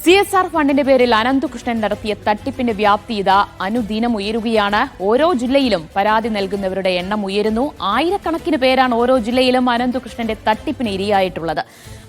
CSR ഫണ്ടിന്റെ പേരിൽ അനന്തകൃഷ്ണൻ നടത്തിയ തട്ടിപ്പിന്റെ വ്യാപ്തി ഇതാ അനുദിനം ഉയരുകയാണ്. ഓരോ ജില്ലയിലും പരാതി നൽകുന്നവരുടെ എണ്ണം ഉയരുന്നു. ആയിരക്കണക്കിന് പേരാണ് ഓരോ ജില്ലയിലും അനന്തകൃഷ്ണന്റെ തട്ടിപ്പിന് ഇരയായിട്ടുള്ളത്.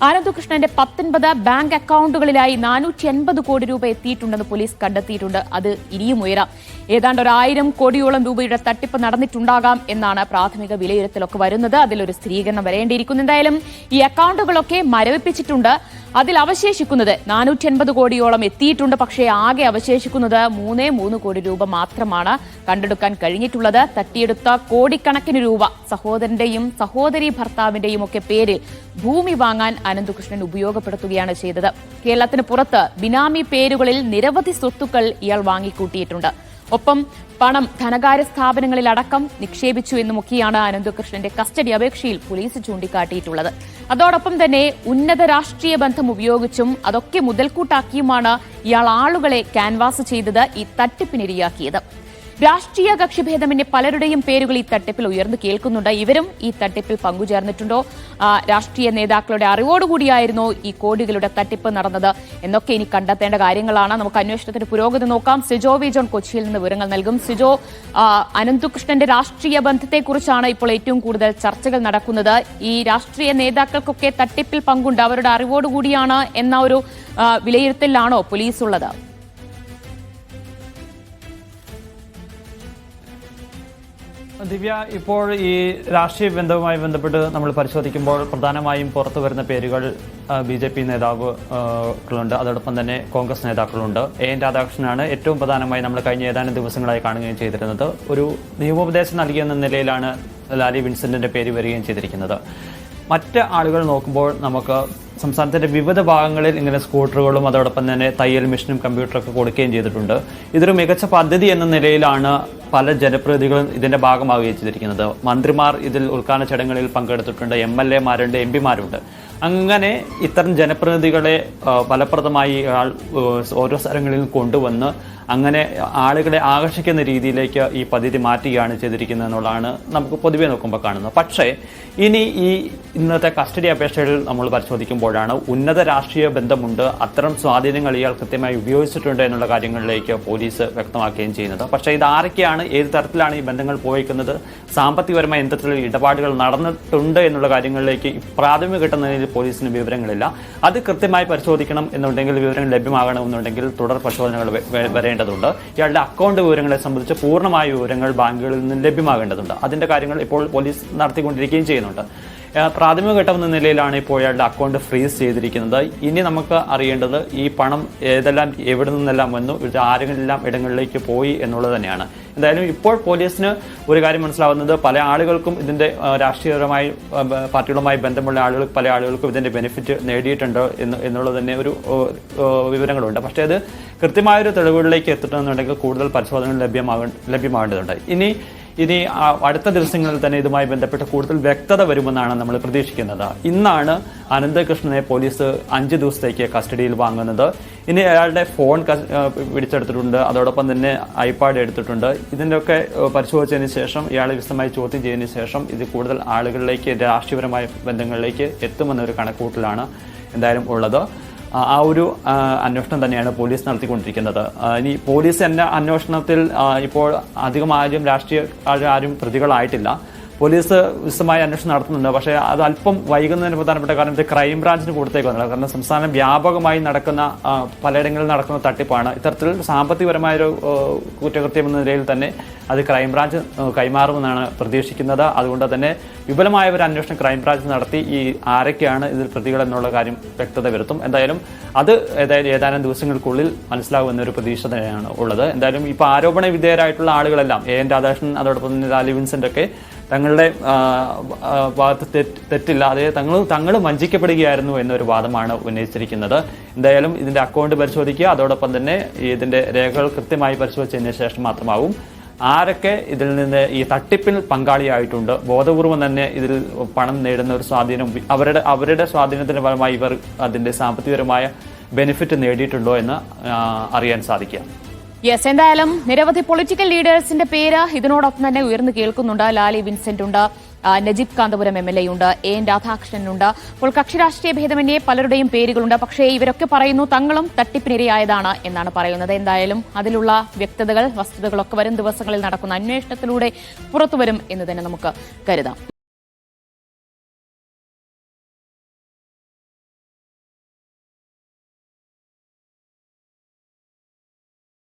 അനന്തകൃഷ്ണന്റെ 19 ബാങ്ക് അക്കൌണ്ടുകളിലായി 480 കോടി രൂപ എത്തിയിട്ടുണ്ടെന്ന് പോലീസ് കണ്ടെത്തിയിട്ടുണ്ട്. അത് ഇനിയും ഉയരാം. ഏതാണ്ട് 1000 കോടിയോളം രൂപയുടെ തട്ടിപ്പ് നടന്നിട്ടുണ്ടാകാം എന്നാണ് പ്രാഥമിക വിലയിരുത്തലൊക്കെ വരുന്നത്. അതിലൊരു സ്ഥിരീകരണം വരേണ്ടിയിരിക്കുന്നു. എന്തായാലും ഈ അക്കൌണ്ടുകളൊക്കെ മരവിപ്പിച്ചിട്ടുണ്ട്. അതിൽ അവശേഷിക്കുന്നത് 480 കോടിയോളം എത്തിയിട്ടുണ്ട്. പക്ഷേ ആകെ അവശേഷിക്കുന്നത് 3 കോടി രൂപ മാത്രമാണ് കണ്ടെടുക്കാൻ കഴിഞ്ഞിട്ടുള്ളത്. തട്ടിയെടുത്ത കോടിക്കണക്കിന് രൂപ സഹോദരന്റെയും സഹോദരി ഭർത്താവിന്റെയും ഒക്കെ പേരിൽ ഭൂമി വാങ്ങാൻ അനന്തകൃഷ്ണൻ ഉപയോഗപ്പെടുത്തുകയാണ് ചെയ്തത്. കേരളത്തിന് പുറത്ത് ബിനാമി പേരുകളിൽ നിരവധി സ്വത്തുക്കൾ ഇയാൾ വാങ്ങിക്കൂട്ടിയിട്ടുണ്ട്. ഒപ്പം പണം ധനകാര്യ സ്ഥാപനങ്ങളിലടക്കം നിക്ഷേപിച്ചു എന്നുമൊക്കെയാണ് അനന്തകൃഷ്ണന്റെ കസ്റ്റഡി അപേക്ഷയിൽ പോലീസ് ചൂണ്ടിക്കാട്ടിയിട്ടുള്ളത്. അതോടൊപ്പം തന്നെ ഉന്നത രാഷ്ട്രീയ ബന്ധം ഉപയോഗിച്ചും അതൊക്കെ മുതൽക്കൂട്ടാക്കിയുമാണ് ഇയാൾ ആളുകളെ ക്യാൻവാസ് ചെയ്തത്, ഈ തട്ടിപ്പിനിരയാക്കിയത്. രാഷ്ട്രീയ കക്ഷിഭേദമന്യേ പലരുടെയും പേരുകൾ ഈ തട്ടിപ്പിൽ ഉയർന്നു കേൾക്കുന്നുണ്ട്. ഇവരും ഈ തട്ടിപ്പിൽ പങ്കുചേർന്നിട്ടുണ്ടോ? രാഷ്ട്രീയ നേതാക്കളുടെ അറിവോടുകൂടിയായിരുന്നോ ഈ കോടികളുടെ തട്ടിപ്പ് നടന്നത് എന്നൊക്കെ ഇനി കണ്ടെത്തേണ്ട കാര്യങ്ങളാണ്. നമുക്ക് അന്വേഷണത്തിന്റെ പുരോഗതി നോക്കാം. സിജോ വി ജോൺ കൊച്ചിയിൽ നിന്ന് വിവരങ്ങൾ നൽകും. സിജോ, അനന്തകൃഷ്ണന്റെ രാഷ്ട്രീയ ബന്ധത്തെക്കുറിച്ചാണ് ഇപ്പോൾ ഏറ്റവും കൂടുതൽ ചർച്ചകൾ നടക്കുന്നത്. ഈ രാഷ്ട്രീയ നേതാക്കൾക്കൊക്കെ തട്ടിപ്പിൽ പങ്കുണ്ട്, അവരുടെ അറിവോടുകൂടിയാണ് എന്ന ഒരു വിലയിരുത്തലിലാണോ പോലീസ് ഉള്ളത്? ദിവ്യ, ഇപ്പോൾ ഈ രാഷ്ട്രീയ ബന്ധവുമായി ബന്ധപ്പെട്ട് നമ്മൾ പരിശോധിക്കുമ്പോൾ പ്രധാനമായും പുറത്തു വരുന്ന പേരുകൾ BJP നേതാക്കളുണ്ട്, അതോടൊപ്പം തന്നെ കോൺഗ്രസ് നേതാക്കളുണ്ട്. AN രാധാകൃഷ്ണനാണ് ഏറ്റവും പ്രധാനമായി നമ്മൾ കഴിഞ്ഞ ഏതാനും ദിവസങ്ങളായി കാണുകയും ചെയ്തിരുന്നത്. ഒരു നിയമോപദേശം നൽകിയെന്ന നിലയിലാണ് ലാലി വിൻസെന്റിന്റെ പേര് വരികയും ചെയ്തിരിക്കുന്നത്. മറ്റ് ആളുകൾ നോക്കുമ്പോൾ നമുക്ക് സംസ്ഥാനത്തിന്റെ വിവിധ ഭാഗങ്ങളിൽ ഇങ്ങനെ സ്കൂട്ടറുകളും അതോടൊപ്പം തന്നെ തയ്യൽ മെഷീനും കമ്പ്യൂട്ടറൊക്കെ കൊടുക്കുകയും ചെയ്തിട്ടുണ്ട്. ഇതൊരു മികച്ച പദ്ധതി എന്ന നിലയിലാണ് പല ജനപ്രതിനിധികളും ഇതിന്റെ ഭാഗമാവുകയും ചെയ്തിരിക്കുന്നത്. മന്ത്രിമാർ ഇതിൽ ഉദ്ഘാടന ചടങ്ങുകളിൽ പങ്കെടുത്തിട്ടുണ്ട്, MLA മാരുണ്ട്, MP മാരുണ്ട്. അങ്ങനെ ഇത്തരം ജനപ്രതിനിധികളെ ഫലപ്രദമായി ഓരോ സ്ഥലങ്ങളിൽ കൊണ്ടുവന്ന് അങ്ങനെ ആളുകളെ ആകർഷിക്കുന്ന രീതിയിലേക്ക് ഈ പദ്ധതി മാറ്റുകയാണ് ചെയ്തിരിക്കുന്നത് എന്നുള്ളതാണ് നമുക്ക് പൊതുവെ നോക്കുമ്പോൾ കാണുന്നത്. പക്ഷേ ഇനി ഈ ഇന്നത്തെ കസ്റ്റഡി അപേക്ഷകൾ നമ്മൾ പരിശോധിക്കുമ്പോഴാണ് ഉന്നത രാഷ്ട്രീയ ബന്ധമുണ്ട്, അത്തരം സ്വാധീനങ്ങൾ ഇയാൾ കൃത്യമായി ഉപയോഗിച്ചിട്ടുണ്ട് എന്നുള്ള കാര്യങ്ങളിലേക്ക് പോലീസ് വ്യക്തമാക്കുകയും ചെയ്യുന്നത്. പക്ഷേ ഇത് ആരൊക്കെയാണ്, ഏത് തരത്തിലാണ് ഈ ബന്ധങ്ങൾ പോയിക്കുന്നത്, സാമ്പത്തികപരമായ എന്തെങ്കിലും ഇടപാടുകൾ നടന്നിട്ടുണ്ട് എന്നുള്ള കാര്യങ്ങളിലേക്ക് പ്രാഥമിക ഘട്ടത്തിൽ പോലീസിന് വിവരങ്ങളില്ല. അത് കൃത്യമായി പരിശോധിക്കണം എന്നുണ്ടെങ്കിൽ, വിവരങ്ങൾ ലഭ്യമാകണമെന്നുണ്ടെങ്കിൽ തുടർ പരിശോധനകൾ വരേണ്ടതുണ്ട്. ഇയാളുടെ അക്കൗണ്ട് വിവരങ്ങളെ സംബന്ധിച്ച് പൂർണ്ണമായ വിവരങ്ങൾ ബാങ്കുകളിൽ നിന്ന് ലഭ്യമാകേണ്ടതുണ്ട്. അതിന്റെ കാര്യങ്ങൾ ഇപ്പോൾ പോലീസ് നടത്തിക്കൊണ്ടിരിക്കുകയും ചെയ്യുന്നുണ്ട്. പ്രാഥമിക ഘട്ടം എന്ന നിലയിലാണ് ഇപ്പോൾ ഇയാളുടെ അക്കൗണ്ട് ഫ്രീസ് ചെയ്തിരിക്കുന്നത്. ഇനി നമുക്ക് അറിയേണ്ടത് ഈ പണം എവിടെ നിന്നെല്ലാം വന്നു, ആരെല്ലാം ഇടങ്ങളിലേക്ക് പോയി എന്നുള്ളത് തന്നെയാണ്. എന്തായാലും ഇപ്പോൾ പോലീസിന് ഒരു കാര്യം മനസ്സിലാവുന്നത്, പല ആളുകൾക്കും ഇതിന്റെ രാഷ്ട്രീയപരമായി പാർട്ടികളുമായി ബന്ധമുള്ള ആളുകൾക്ക് പല ആളുകൾക്കും ഇതിന്റെ ബെനിഫിറ്റ് നേടിയിട്ടുണ്ട് എന്നുള്ളത് തന്നെ ഒരു വിവരങ്ങളുണ്ട്. പക്ഷേ അത് കൃത്യമായൊരു തെളിവുകളിലേക്ക് എത്തണമെന്നുണ്ടെങ്കിൽ കൂടുതൽ പരിശോധനകൾ ലഭ്യമാകേണ്ടതുണ്ട്. ഇനി അടുത്ത ദിവസങ്ങളിൽ തന്നെ ഇതുമായി ബന്ധപ്പെട്ട് കൂടുതൽ വ്യക്തത വരുമെന്നാണ് നമ്മൾ പ്രതീക്ഷിക്കുന്നത്. ഇന്നാണ് അനന്തകൃഷ്ണനെ പോലീസ് 5 ദിവസത്തേക്ക് കസ്റ്റഡിയിൽ വാങ്ങുന്നത്. ഇനി അയാളുടെ ഫോൺ പിടിച്ചെടുത്തിട്ടുണ്ട്, അതോടൊപ്പം തന്നെ iPad എടുത്തിട്ടുണ്ട്. ഇതിൻ്റെയൊക്കെ പരിശോധിച്ചതിന് ശേഷം ഇയാളെ വിശദമായി ചോദ്യം ചെയ്തതിന് ശേഷം ഇത് കൂടുതൽ ആളുകളിലേക്ക്, രാഷ്ട്രീയപരമായ ബന്ധങ്ങളിലേക്ക് എത്തുമെന്നൊരു കണക്കുകൂട്ടലാണ് എന്തായാലും ഉള്ളത്. ആ ഒരു അന്വേഷണം തന്നെയാണ് പോലീസ് നടത്തിക്കൊണ്ടിരിക്കുന്നത്. ഇനി പോലീസ് എന്ന അന്വേഷണത്തിൽ ഇപ്പോൾ അധികം ആരും പ്രതികളായിട്ടില്ല. പോലീസ് വിശദമായ അന്വേഷണം നടത്തുന്നുണ്ട്. പക്ഷേ അത് അല്പം വൈകുന്നതിന് പ്രധാനപ്പെട്ട കാരണം ഇത് ക്രൈംബ്രാഞ്ചിന് കൊടുത്തേക്കുന്നില്ല. കാരണം സംസ്ഥാനം വ്യാപകമായി നടക്കുന്ന പലയിടങ്ങളിൽ നടക്കുന്ന തട്ടിപ്പാണ്. ഇത്തരത്തിൽ സാമ്പത്തികപരമായൊരു കുറ്റകൃത്യം എന്ന നിലയിൽ തന്നെ അത് ക്രൈംബ്രാഞ്ച് കൈമാറുമെന്നാണ് പ്രതീക്ഷിക്കുന്നത്. അതുകൊണ്ട് തന്നെ വിപുലമായ ഒരു അന്വേഷണം ക്രൈംബ്രാഞ്ച് നടത്തി ഈ ആരൊക്കെയാണ് ഇതിൽ പ്രതികൾ എന്നുള്ള കാര്യം വ്യക്തത വരുത്തും. എന്തായാലും അത് ഏതാനും ദിവസങ്ങൾക്കുള്ളിൽ മനസ്സിലാകുമെന്നൊരു പ്രതീക്ഷ തന്നെയാണ് ഉള്ളത്. എന്തായാലും ഇപ്പോൾ ആരോപണ വിധേയരായിട്ടുള്ള ആളുകളെല്ലാം AN രാധാകൃഷ്ണൻ അതോടൊപ്പം തന്നെ ലാലി വിൻസെന്റ് ഒക്കെ തങ്ങളുടെ ഭാഗത്ത് തെറ്റില്ല, അതായത് തങ്ങൾ വഞ്ചിക്കപ്പെടുകയായിരുന്നു എന്നൊരു വാദമാണ് ഉന്നയിച്ചിരിക്കുന്നത്. എന്തായാലും ഇതിന്റെ അക്കൗണ്ട് പരിശോധിക്കുക, അതോടൊപ്പം തന്നെ ഇതിന്റെ രേഖകൾ കൃത്യമായി പരിശോധിച്ചതിന് ശേഷം മാത്രമാവും ആരൊക്കെ ഇതിൽ നിന്ന് ഈ തട്ടിപ്പിൽ പങ്കാളിയായിട്ടുണ്ട്, ബോധപൂർവം തന്നെ ഇതിൽ പണം നേടുന്ന ഒരു സ്വാധീനം, അവരുടെ സ്വാധീനത്തിന്റെ ഫലമായി ഇവർ അതിന്റെ സാമ്പത്തികപരമായ ബെനിഫിറ്റ് നേടിയിട്ടുണ്ടോ എന്ന് അറിയാൻ സാധിക്കുക. യെസ്, എന്തായാലും നിരവധി പൊളിറ്റിക്കൽ ലീഡേഴ്സിന്റെ പേര് ഇതിനോടൊപ്പം തന്നെ ഉയർന്നു കേൾക്കുന്നുണ്ട്. ലാലി വിൻസെന്റ് ഉണ്ട്, നജീബ് കാന്തപുരം MLA ഉണ്ട്, AN രാധാകൃഷ്ണനുണ്ട്. അപ്പോൾ കക്ഷി രാഷ്ട്രീയ ഭേദമന്യേ പലരുടെയും പേരുകളുണ്ട്. പക്ഷേ ഇവരൊക്കെ പറയുന്നു തങ്ങളും തട്ടിപ്പിനിരയായതാണ് എന്നാണ് പറയുന്നത്. എന്തായാലും അതിലുള്ള വ്യക്തതകളൊക്കെ വരും ദിവസങ്ങളിൽ നടക്കുന്ന അന്വേഷണത്തിലൂടെ പുറത്തുവരും എന്ന് തന്നെ നമുക്ക് കരുതാം.